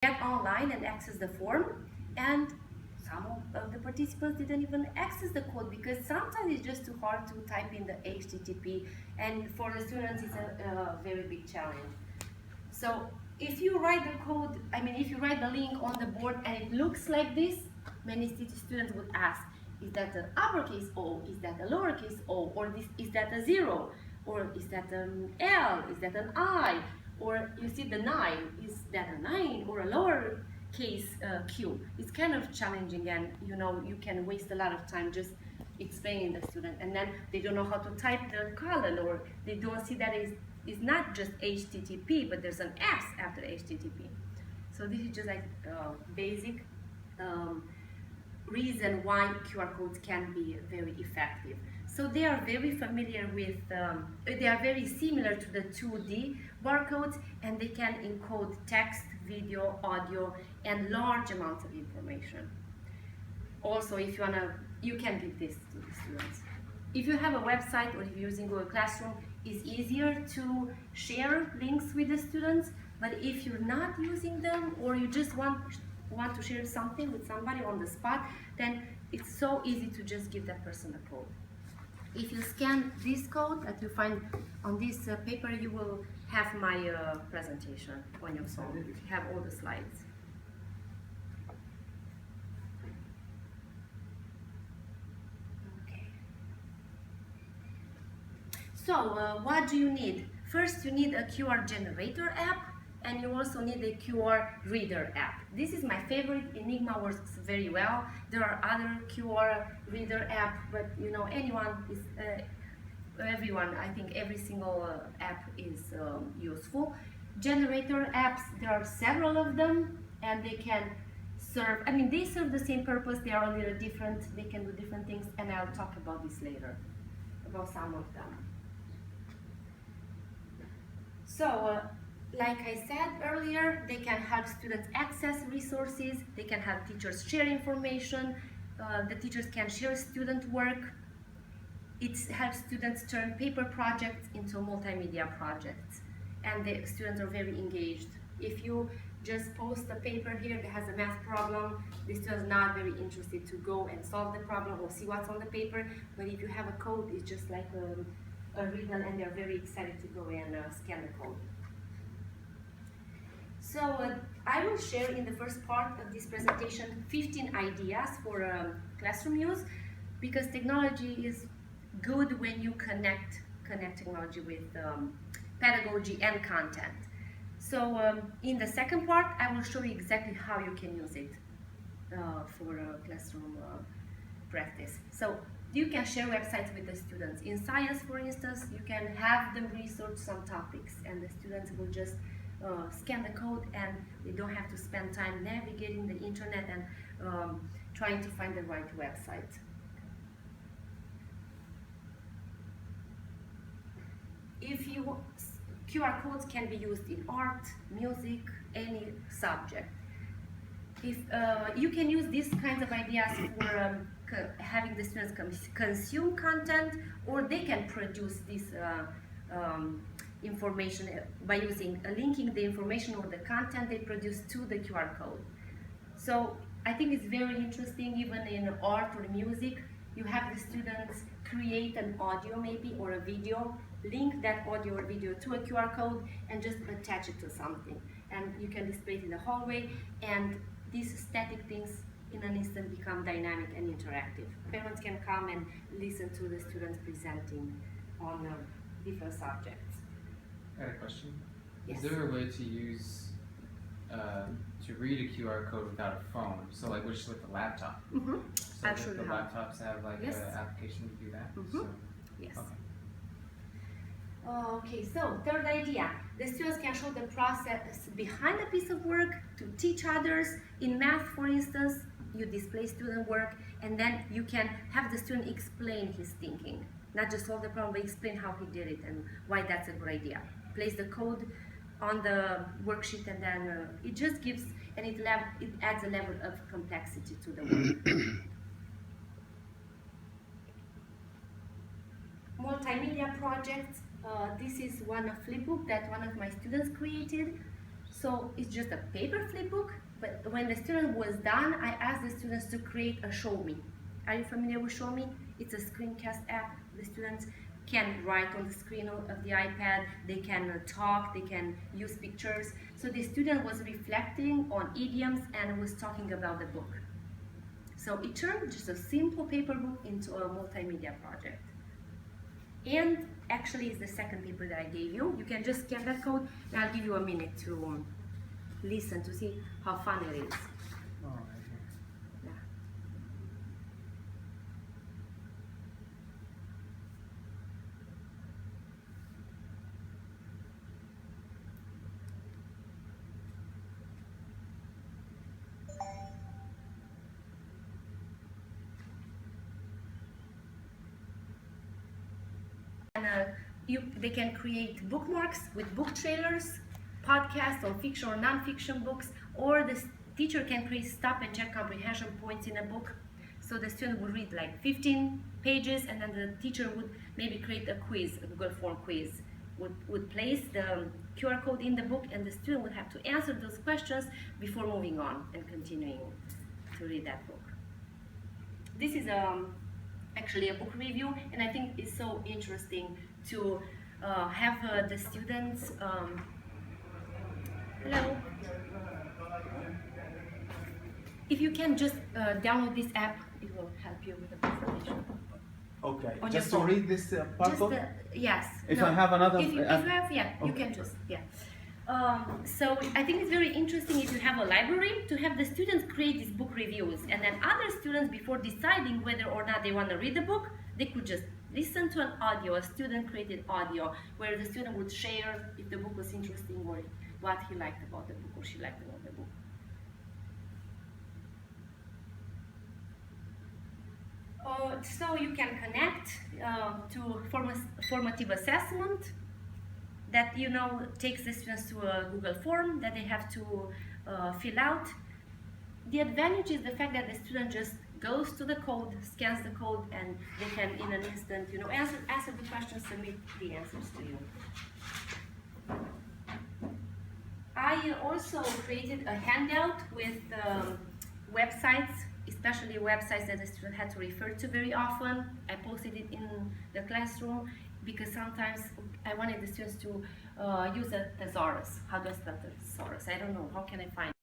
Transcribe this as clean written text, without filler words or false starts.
get online and access the form, and some of the participants didn't even access the code because sometimes it's just too hard to type in the HTTP, and for the students it's a very big challenge. So if you write the code, if you write the link on the board and it looks like this, many students would ask, is that an uppercase O, is that a lowercase o, or is that a 0, or is that an L, is that an I, or you see the 9, is that a 9 or a lowercase q? It's kind of challenging, and you can waste a lot of time just explaining the student, and then they don't know how to type the colon, or they don't see that it's not just HTTP, but there's an S after HTTP. So this is just like basic reason why QR codes can be very effective. So they are very familiar with, they are very similar to the 2D barcodes, and they can encode text, video, audio, and large amounts of information. Also, if you can give this to the students. If you have a website or if you're using Google Classroom, it's easier to share links with the students, but if you're not using them, or you just want to share something with somebody on the spot, then it's so easy to just give that person a code. If you scan this code that you find on this paper, you will have my presentation on your phone. You have all the slides. Okay. So what do you need? First, you need a QR generator app, and you also need a QR reader app. This is my favorite. Enigma works very well. There are other QR reader app, but everyone, I think every single app is useful. Generator apps, there are several of them, and they can serve, they serve the same purpose. They are a little different. They can do different things, and I'll talk about this later, about some of them. So, like I said earlier, they can help students access resources, they can help teachers share information, the teachers can share student work. It helps students turn paper projects into multimedia projects, and the students are very engaged. If you just post a paper here that has a math problem, the students are not very interested to go and solve the problem or see what's on the paper, but if you have a code, it's just like a riddle, and they're very excited to go and scan the code. So I will share in the first part of this presentation 15 ideas for classroom use, because technology is good when you connect technology with pedagogy and content. So in the second part, I will show you exactly how you can use it for classroom practice. So you can share websites with the students. In science, for instance, you can have them research some topics, and the students will just scan the code, and they don't have to spend time navigating the internet and trying to find the right website. QR codes can be used in art, music, any subject. If you can use these kinds of ideas for having the students consume content, or they can produce this information by linking the information or the content they produce to the QR code. So I think it's very interesting, even in art or music, you have the students create an audio maybe or a video, link that audio or video to a QR code, and just attach it to something. And you can display it in the hallway, and these static things in an instant become dynamic and interactive. Parents can come and listen to the students presenting on different subjects. I had a question. Yes. Is there a way to use, to read a QR code without a phone? So like with a laptop? Mm-hmm. So Actually, the laptops have like yes. an application to do that? Mm-hmm. So, yes. okay. Okay, so third idea, the students can show the process behind a piece of work to teach others. In math, for instance, you display student work, and then you can have the student explain his thinking. Not just solve the problem, but explain how he did it and why that's a good idea. Place the code on the worksheet, and then it just gives, and it adds a level of complexity to the work. Multimedia projects. This is one flipbook that one of my students created. So it's just a paper flip book, but when the student was done, I asked the students to create a Show Me. Are you familiar with Show Me? It's a screencast app. The students can write on the screen of the iPad, they can talk, they can use pictures. So the student was reflecting on idioms and was talking about the book. So it turned just a simple paper book into a multimedia project. And actually it's the second paper that I gave you. You can just scan that code and I'll give you a minute to listen to see how fun it is. Oh, right here. Yeah. And they can create bookmarks with book trailers, podcasts on fiction or non-fiction books, or the teacher can create stop and check comprehension points in a book. So the student would read like 15 pages and then the teacher would maybe create a quiz, a Google form quiz, would place the QR code in the book and the student would have to answer those questions before moving on and continuing to read that book. This is actually a book review, and I think it's so interesting to have the students. Hello. If you can just download this app, it will help you with the presentation. Okay, On just your to phone. read this part Just of yes. If no. I have another If you app. have, yeah, you Okay. can just, yeah. So I think it's very interesting if you have a library to have the students create these book reviews, and then other students, before deciding whether or not they want to read the book, they could just listen to an audio, a student created audio, where the student would share if the book was interesting or what he liked about the book or she liked about the book. So you can connect to formative assessment that takes the students to a Google form that they have to fill out. The advantage is the fact that the student just goes to the code, scans the code, and they can in an instant answer the questions, submit the answers to you. I also created a handout with websites, especially websites that the student had to refer to very often. I posted it in the classroom because sometimes I wanted the students to use a thesaurus. How do I spell thesaurus? I don't know. How can I find it?